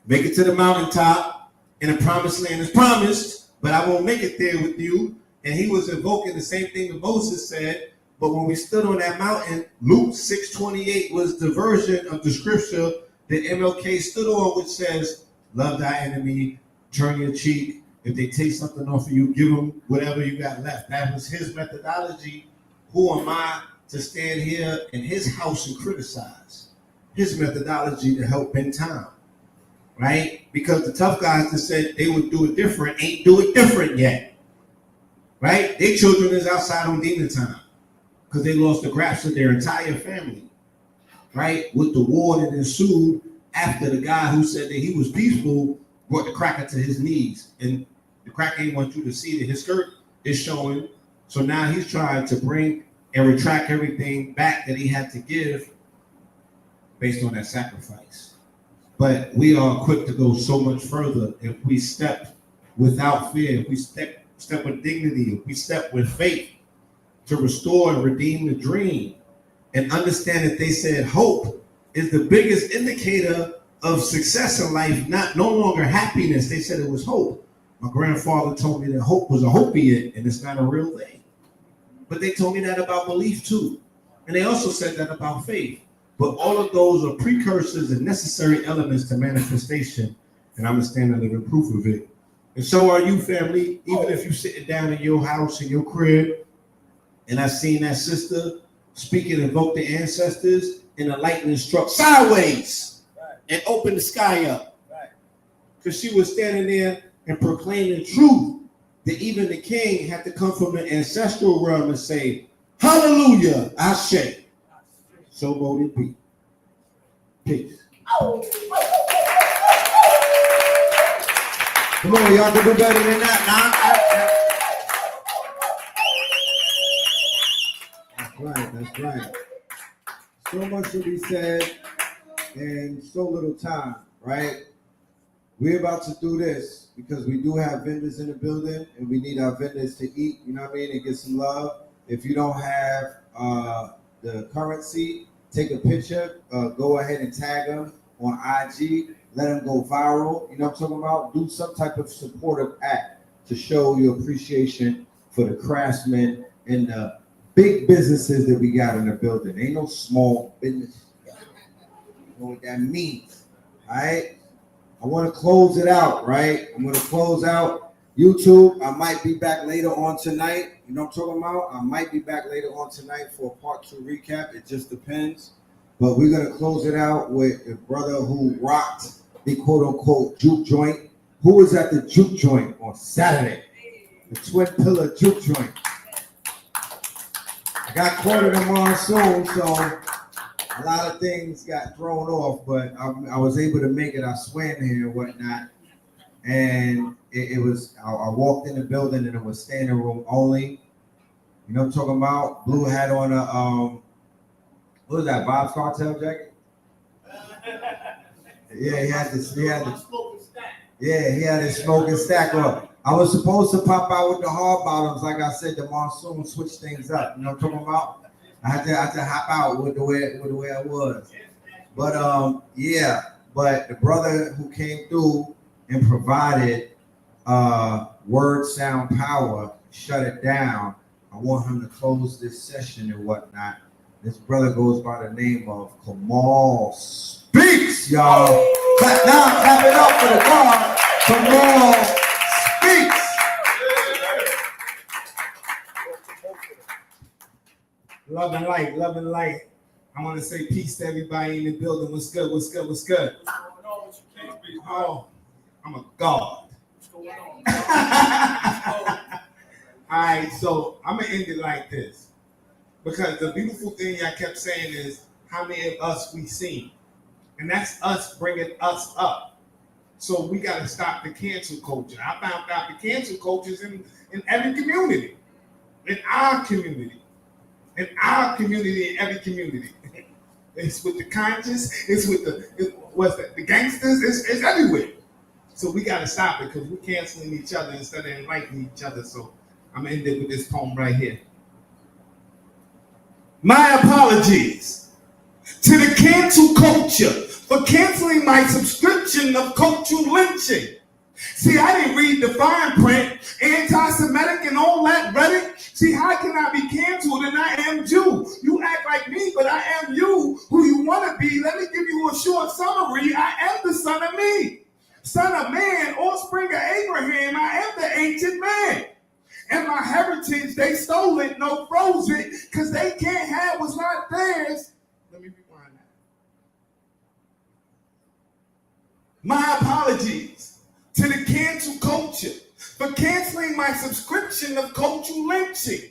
J: make it to the mountaintop and the promised land is promised, but I won't make it there with you. And he was invoking the same thing that Moses said. But when we stood on that mountain, Luke 6:28 was the version of the scripture that MLK stood on, which says, love thy enemy, turn your cheek. If they take something off of you, give them whatever you got left. That was his methodology. Who am I to stand here in his house and criticize his methodology to help bend time, right? Because the tough guys that said they would do it different ain't do it different yet, right? Their children is outside on demon time because they lost the grasp of their entire family, right? With the war that ensued after the guy who said that he was peaceful brought the cracker to his knees. And the cracker ain't want you to see that his skirt is showing. So now he's trying to bring and retract everything back that he had to give based on that sacrifice. But we are equipped to go so much further if we step without fear, if we step with dignity, if we step with faith to restore and redeem the dream, and understand that they said hope is the biggest indicator of success in life, no longer happiness. They said it was hope. My grandfather told me that hope was a opiate and it's not a real thing. But they told me that about belief too. And they also said that about faith. But all of those are precursors and necessary elements to manifestation. And I'm a standing living proof of it. And so are you, family. Even if you're sitting down in your house, in your crib, and I seen that sister speak and invoke the ancestors, and the lightning struck sideways and opened the sky up. Because she was standing there and proclaiming truth that even the king had to come from the ancestral realm and say, hallelujah, Ashe. So will it be. Peace. Come on, y'all can do better than that now.
C: That's right. So much to be said in so little time, right? We're about to do this because we do have vendors in the building and we need our vendors to eat, you know what I mean, and get some love. If you don't have the currency, take a picture, go ahead and tag them on IG, let them go viral, you know what I'm talking about? Do some type of supportive act to show your appreciation for the craftsmen and the big businesses that we got in the building. Ain't no small business. You know what that means, all right? I want to close it out, right? I'm going to close out YouTube. I might be back later on tonight. You know what I'm talking about? I might be back later on tonight for a part 2 recap. It just depends. But we're going to close it out with a brother who rocked the quote-unquote juke joint. Who was at the juke joint on Saturday? The Twin Pillar juke joint. I got quoted in monsoon, so a lot of things got thrown off, but I was able to make it. I swam here and whatnot. And it was, I walked in the building and it was standing room only. You know what I'm talking about? Blue had on a, what was that, Bob's Cartel jacket? Yeah, he had his smoking stack on. I was supposed to pop out with the hard bottoms. Like I said, the monsoon switched things up. You know what I'm talking about? I had to hop out with the way I was. But yeah, but the brother who came through and provided word, sound, power, shut it down. I want him to close this session and whatnot. This brother goes by the name of Kamal Speaks, y'all. Clap now, clap it up for the God. Kamal Speaks.
J: Love and light, love and light. I want to say peace to everybody in the building. What's good, what's good, what's good? Oh, I'm a god. All right, so I'm going to end it like this. Because the beautiful thing I kept saying is how many of us we seen. And that's us bringing us up. So we got to stop the cancel culture. I found out the cancel culture is in every community. In our community. In our community, in every community. It's with the conscious, it's with the gangsters, it's everywhere. So we got to stop it because we're canceling each other instead of enlightening each other. So I'm going to end it with this poem right here. My apologies to the cancel culture for canceling my subscription of cultural lynching. See, I didn't read the fine print, anti-Semitic and all that rhetoric. See, how can I be canceled and I am Jew? You act like me, but I am you, who you want to be. Let me give you a short summary. I am the son of me, son of man, offspring of Abraham. I am the ancient man. And my heritage, they stole it, no froze it, because they can't have what's not theirs. Let me rewind that. My apologies to the cancel culture for canceling my subscription of cultural lynching.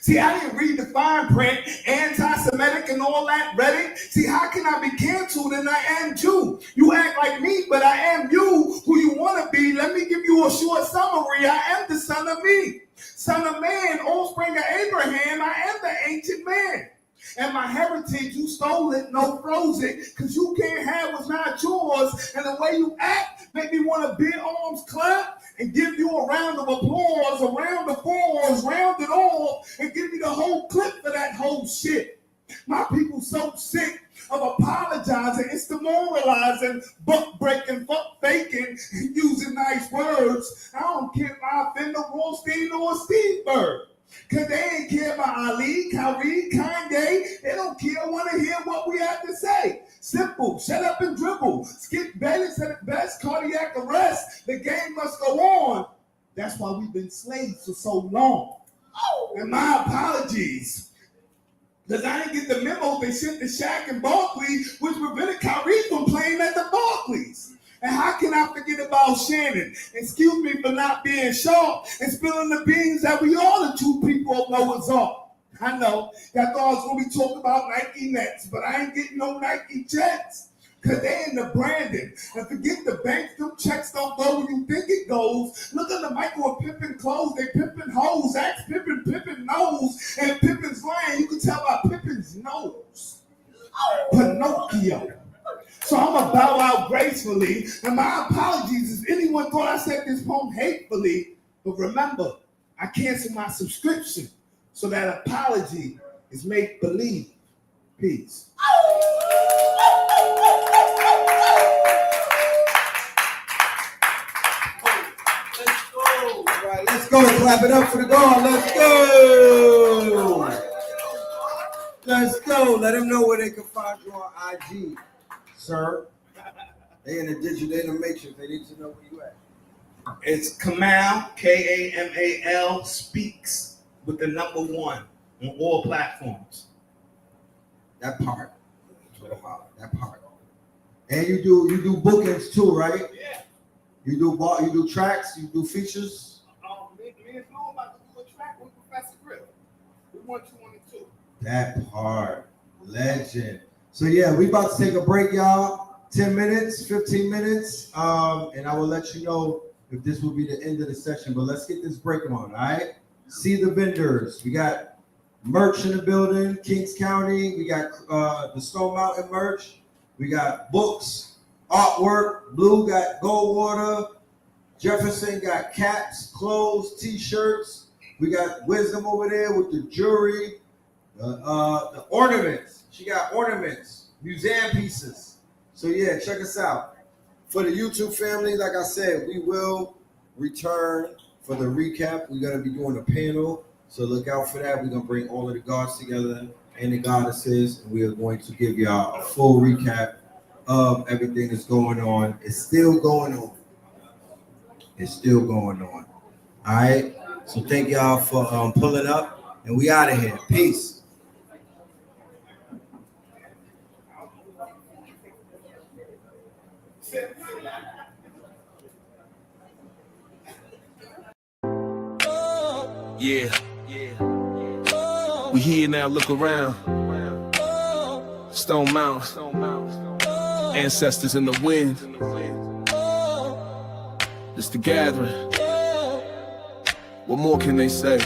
J: See, I didn't read the fine print, anti-Semitic and all that rhetoric. See, how can I be canceled and I am Jew? You act like me, but I am you, who you want to be. Let me give you a short summary. I am the son of me, son of man, offspring of Abraham. I am the ancient man. And my heritage, you stole it, no frozen, because you can't have what's not yours. And the way you act make me want to big arms clap and give you a round of applause, a round of fours, round it all, and give me the whole clip for that whole shit. My people so sick of apologizing, it's demoralizing, buck breaking, fuck faking, using nice words. I don't care if I offend a Rothstein or a Steve Bird. Cause they ain't care about Ali, Kyrie, Kanye. They don't care, want to hear what we have to say. Simple, shut up and dribble. Skip Bayless said it best, cardiac arrest. The game must go on. That's why we've been slaves for so long. And my apologies. Because I didn't get the memo they sent to Shaq and Barkley, which prevented Kyrie from playing at the Barclays. And how can I forget about Shannon? Excuse me for not being sharp and spilling the beans that we all the two people know is up. I know. Y'all thought I was going to be talking about Nike Nets, but I ain't getting no Nike checks. Because they in the branding. And forget the banks, them checks don't go when you think it goes. Look at the Michael and Pippen clothes. They Pippen hoes. Ask Pippen, Pippen knows. And Pippen's lying. You can tell by Pippen's nose. Pinocchio. So I'm going to bow out gracefully. And my apologies if anyone thought I said this poem hatefully. But remember, I canceled my subscription. So that apology is make-believe. Peace.
C: All right, let's go. Clap it up for the God. Let's go. Let's go. Let them know where they can find you on IG, sir. They in the digital, they in the matrix. They need to know where you at.
J: It's Kamal, Kamal, speaks with the number 1 on all platforms.
C: That part. That's what I'm about. That part. And you do bookings too, right?
J: Yeah.
C: You do tracks, you do features.
J: Me and Flo about to do a track with Professor Griff. We want you on it too.
C: That part. Legend. So yeah, we about to take a break, y'all. 10 minutes, 15 minutes. And I will let you know if this will be the end of the session. But let's get this break on, all right? See the vendors. We got merch in the building, Kings County. We got the Stone Mountain merch. We got books, artwork. Blue got gold water. Jefferson got caps, clothes, t-shirts. We got Wisdom over there with the jewelry, the ornaments. She got ornaments, museum pieces. So yeah, check us out. For the YouTube family, like I said, we will return for the recap. We're going to be doing a panel. So look out for that. We're going to bring all of the gods together and the goddesses. And we are going to give y'all a full recap of everything that's going on. It's still going on. It's still going on. All right. So thank y'all for pulling up. And we out of here. Peace.
K: Yeah. We here now, look around. Stone Mountain. Ancestors in the wind. It's the gathering. What more can they say?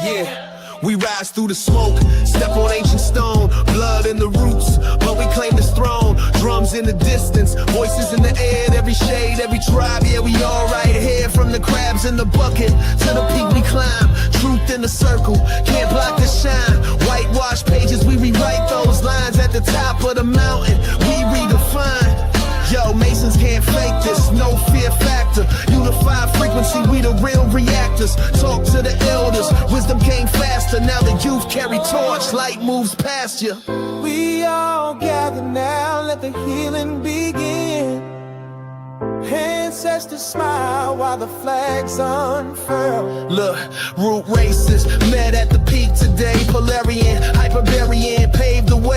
K: Yeah. We rise through the smoke, step on ancient stone, blood in the roots, but we claim this throne. Drums in the distance, voices in the air, every shade, every tribe, yeah, we all right here. From the crabs in the bucket to the peak we climb, truth in the circle, can't block the shine. Whitewash pages, we rewrite those lines at the top of the mountain, we redefine. Yo, Masons can't fake this, no fear factor. Unified frequency, we the real reactors. Talk to the elders, wisdom came faster. Now the youth carry torch, light moves past you.
A: We all gather now, let the healing begin. Ancestors smile while the flags unfurl.
K: Look, root races met at the peak today. Polarian, Hyperbarian paved the way.